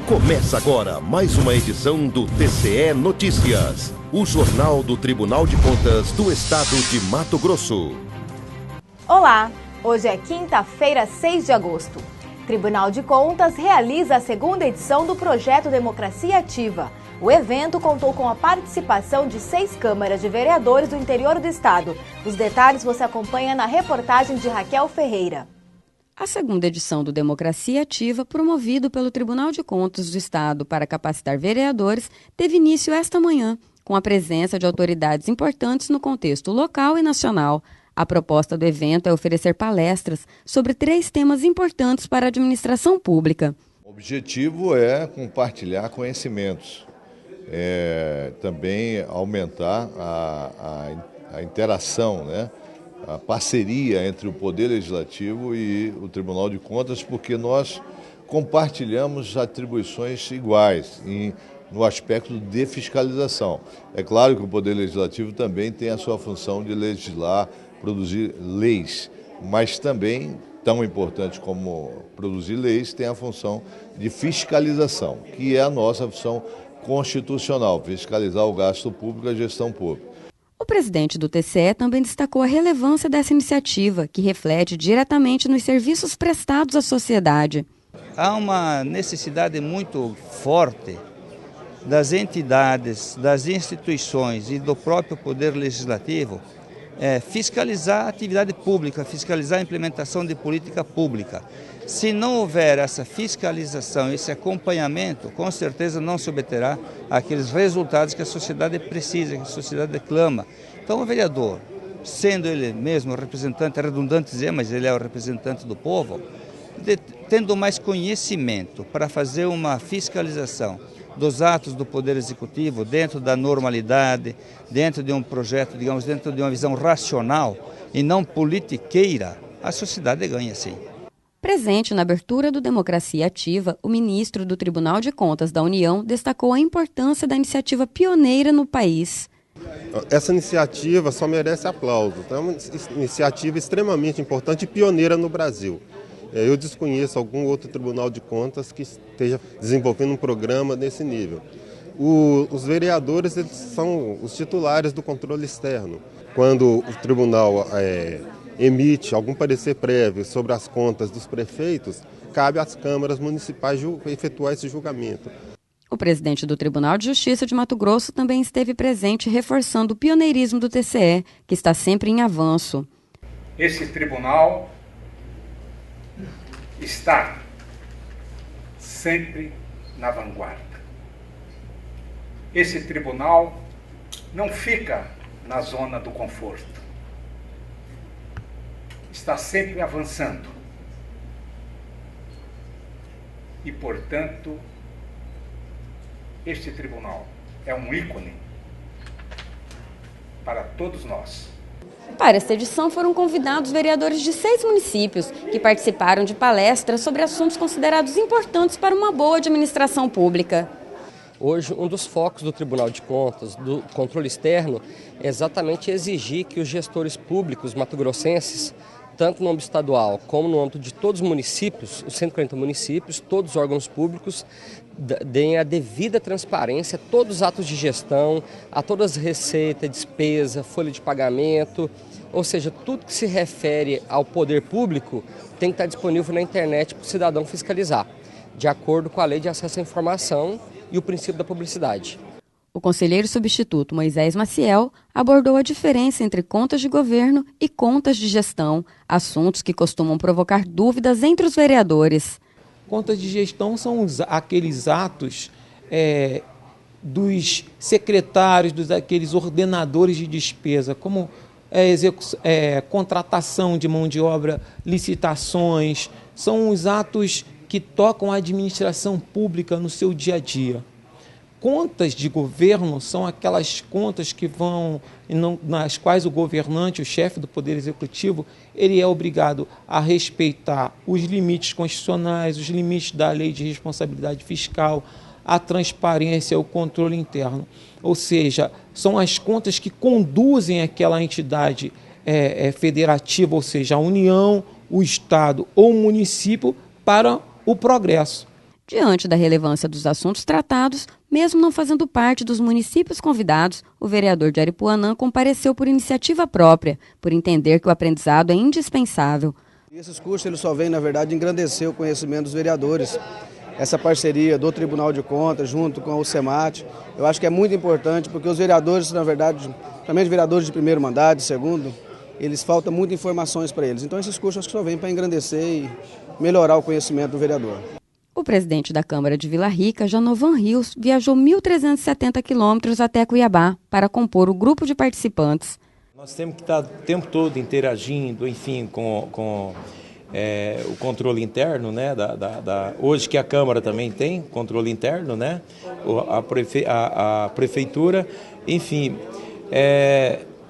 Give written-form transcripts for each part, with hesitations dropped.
Começa agora mais uma edição do TCE Notícias, o jornal do Tribunal de Contas do Estado de Mato Grosso. Olá, hoje é quinta-feira, 6 de agosto. Tribunal de Contas realiza a segunda edição do projeto Democracia Ativa. O evento contou com a participação de 6 câmaras de vereadores do interior do estado. Os detalhes você acompanha na reportagem de Raquel Ferreira. A segunda edição do Democracia Ativa, promovido pelo Tribunal de Contas do Estado para capacitar vereadores, teve início esta manhã, com a presença de autoridades importantes no contexto local e nacional. A proposta do evento é oferecer palestras sobre 3 temas importantes para a administração pública. O objetivo é compartilhar conhecimentos, também aumentar a interação, a parceria entre o Poder Legislativo e o Tribunal de Contas, porque nós compartilhamos atribuições iguais no aspecto de fiscalização. É claro que o Poder Legislativo também tem a sua função de legislar, produzir leis, mas também, tão importante como produzir leis, tem a função de fiscalização, que é a nossa função constitucional, fiscalizar o gasto público e a gestão pública. O presidente do TCE também destacou a relevância dessa iniciativa, que reflete diretamente nos serviços prestados à sociedade. Há uma necessidade muito forte das entidades, das instituições e do próprio Poder Legislativo fiscalizar a atividade pública, fiscalizar a implementação de política pública. Se não houver essa fiscalização, esse acompanhamento, com certeza não se obterá aqueles resultados que a sociedade precisa, que a sociedade clama. Então o vereador, sendo ele mesmo o representante, é redundante dizer, mas ele é o representante do povo, tendo mais conhecimento para fazer uma fiscalização dos atos do Poder Executivo dentro da normalidade, dentro de um projeto, digamos, dentro de uma visão racional e não politiqueira, a sociedade ganha sim. Presente na abertura do Democracia Ativa, o ministro do Tribunal de Contas da União destacou a importância da iniciativa pioneira no país. Essa iniciativa só merece aplauso. É uma iniciativa extremamente importante e pioneira no Brasil. Eu desconheço algum outro Tribunal de Contas que esteja desenvolvendo um programa nesse nível. Os vereadores, eles são os titulares do controle externo. Quando o tribunal emite algum parecer prévio sobre as contas dos prefeitos, cabe às câmaras municipais efetuar esse julgamento. O presidente do Tribunal de Justiça de Mato Grosso também esteve presente, reforçando o pioneirismo do TCE, que está sempre em avanço. Esse tribunal está sempre na vanguarda. Esse tribunal não fica na zona do conforto. Está sempre avançando. E, portanto, este tribunal é um ícone para todos nós. Para esta edição foram convidados vereadores de 6 municípios que participaram de palestras sobre assuntos considerados importantes para uma boa administração pública. Hoje, um dos focos do Tribunal de Contas, do controle externo, é exatamente exigir que os gestores públicos mato-grossenses, tanto no âmbito estadual como no âmbito de todos os municípios, os 140 municípios, todos os órgãos públicos, deem a devida transparência a todos os atos de gestão, a todas as receitas, despesa, folha de pagamento, ou seja, tudo que se refere ao poder público tem que estar disponível na internet para o cidadão fiscalizar, de acordo com a Lei de Acesso à Informação e o princípio da publicidade. O conselheiro substituto Moisés Maciel abordou a diferença entre contas de governo e contas de gestão, assuntos que costumam provocar dúvidas entre os vereadores. Contas de gestão são aqueles atos dos secretários, daqueles ordenadores de despesa, como contratação de mão de obra, licitações, são os atos que tocam a administração pública no seu dia a dia. Contas de governo são aquelas contas que nas quais o governante, o chefe do Poder Executivo, ele é obrigado a respeitar os limites constitucionais, os limites da Lei de Responsabilidade Fiscal, a transparência, o controle interno. Ou seja, são as contas que conduzem aquela entidade federativa, ou seja, a União, o Estado ou o município, para o progresso. Diante da relevância dos assuntos tratados, mesmo não fazendo parte dos municípios convidados, o vereador de Aripuanã compareceu por iniciativa própria, por entender que o aprendizado é indispensável. Esses cursos eles só vêm, na verdade, engrandecer o conhecimento dos vereadores. Essa parceria do Tribunal de Contas junto com o SEMAT, eu acho que é muito importante, porque os vereadores, na verdade, principalmente vereadores de primeiro mandato, de segundo, eles faltam muitas informações para eles. Então esses cursos acho que só vêm para engrandecer e melhorar o conhecimento do vereador. O presidente da Câmara de Vila Rica, Janovan Rios, viajou 1.370 quilômetros até Cuiabá para compor o grupo de participantes. Nós temos que estar o tempo todo interagindo, enfim, com o controle interno, né? Hoje que a Câmara também tem controle interno, né? A Prefeitura, enfim,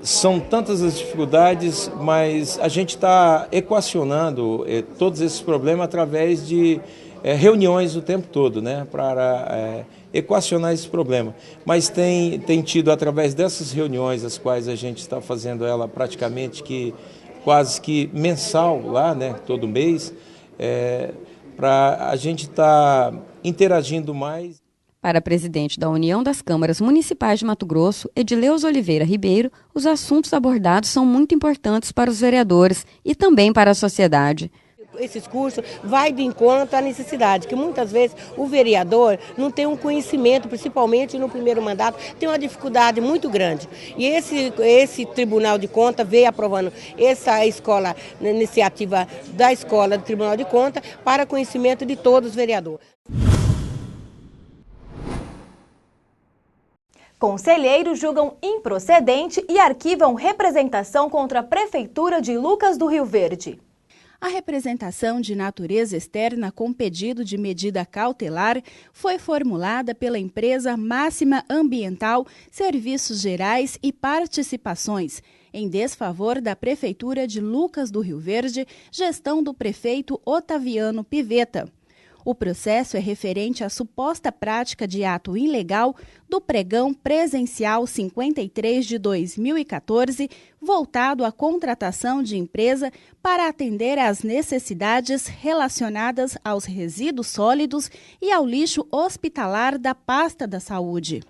são tantas as dificuldades, mas a gente está equacionando todos esses problemas através de reuniões o tempo todo, né, para equacionar esse problema. Mas tem tido, através dessas reuniões, as quais a gente está fazendo ela praticamente quase que mensal lá, né, todo mês, para a gente estar interagindo mais. Para a presidente da União das Câmaras Municipais de Mato Grosso, Edileuza Oliveira Ribeiro, os assuntos abordados são muito importantes para os vereadores e também para a sociedade. Esses cursos vai de encontro à necessidade, que muitas vezes o vereador não tem um conhecimento, principalmente no primeiro mandato, tem uma dificuldade muito grande. E esse Tribunal de Contas veio aprovando essa escola, iniciativa da escola do Tribunal de Contas para conhecimento de todos os vereadores. Conselheiros julgam improcedente e arquivam representação contra a Prefeitura de Lucas do Rio Verde. A representação de natureza externa com pedido de medida cautelar foi formulada pela empresa Máxima Ambiental, Serviços Gerais e Participações, em desfavor da Prefeitura de Lucas do Rio Verde, gestão do prefeito Otaviano Pivetta. O processo é referente à suposta prática de ato ilegal do Pregão Presencial 53 de 2014, voltado à contratação de empresa para atender às necessidades relacionadas aos resíduos sólidos e ao lixo hospitalar da pasta da saúde.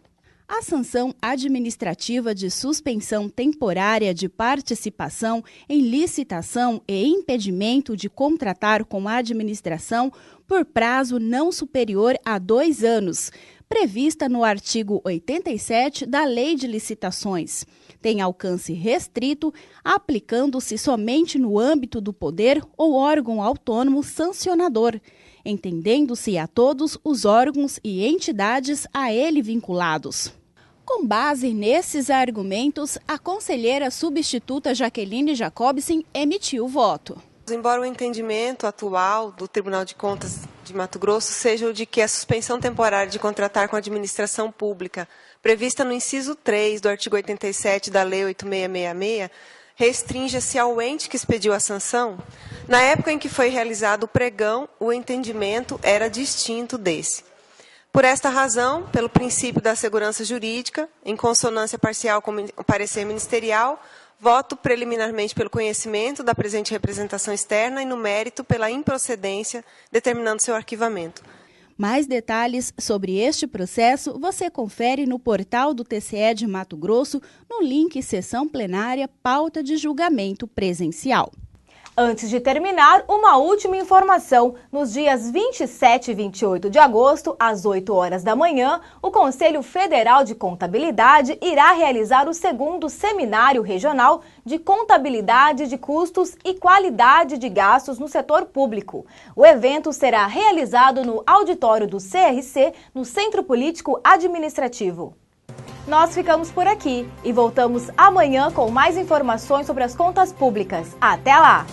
A sanção administrativa de suspensão temporária de participação em licitação e impedimento de contratar com a administração por prazo não superior a 2 anos, prevista no artigo 87 da Lei de Licitações. Tem alcance restrito, aplicando-se somente no âmbito do poder ou órgão autônomo sancionador, entendendo-se a todos os órgãos e entidades a ele vinculados. Com base nesses argumentos, a conselheira substituta Jaqueline Jacobsen emitiu o voto. Embora o entendimento atual do Tribunal de Contas de Mato Grosso seja o de que a suspensão temporária de contratar com a administração pública, prevista no inciso 3 do artigo 87 da Lei 8666, restringe-se ao ente que expediu a sanção, na época em que foi realizado o pregão, o entendimento era distinto desse. Por esta razão, pelo princípio da segurança jurídica, em consonância parcial com o parecer ministerial, voto preliminarmente pelo conhecimento da presente representação externa e no mérito pela improcedência, determinando seu arquivamento. Mais detalhes sobre este processo você confere no portal do TCE de Mato Grosso, no link Sessão Plenária, pauta de julgamento presencial. Antes de terminar, uma última informação. Nos dias 27 e 28 de agosto, às 8 horas da manhã, o Conselho Federal de Contabilidade irá realizar o 2º Seminário Regional de Contabilidade de Custos e Qualidade de Gastos no Setor Público. O evento será realizado no auditório do CRC, no Centro Político Administrativo. Nós ficamos por aqui e voltamos amanhã com mais informações sobre as contas públicas. Até lá!